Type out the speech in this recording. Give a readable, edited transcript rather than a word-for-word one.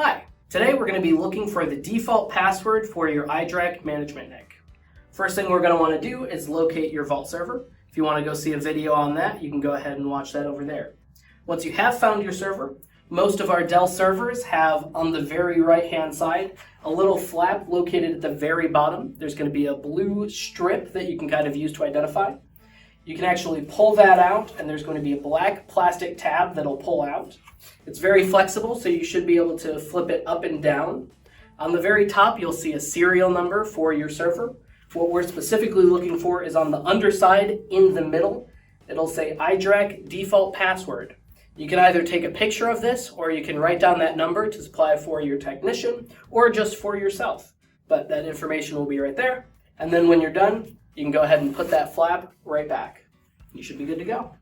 Hi, today we're going to be looking for the default password for your iDRAC management NIC. First thing we're going to want to do is locate your Vault server. If you want to go see a video on that, you can go ahead and watch that over there. Once you have found your server, most of our Dell servers have on the very right hand side a little flap located at the very bottom. There's going to be a blue strip that you can kind of use to identify. You can actually pull that out, and there's going to be a black plastic tab that'll pull out. It's very flexible, so you should be able to flip it up and down. On the very top, you'll see a serial number for your server. What we're specifically looking for is on the underside in the middle. It'll say iDRAC default password. You can either take a picture of this, or you can write down that number to supply for your technician, or just for yourself. But that information will be right there. And then when you're done, you can go ahead and put that flap right back. You should be good to go.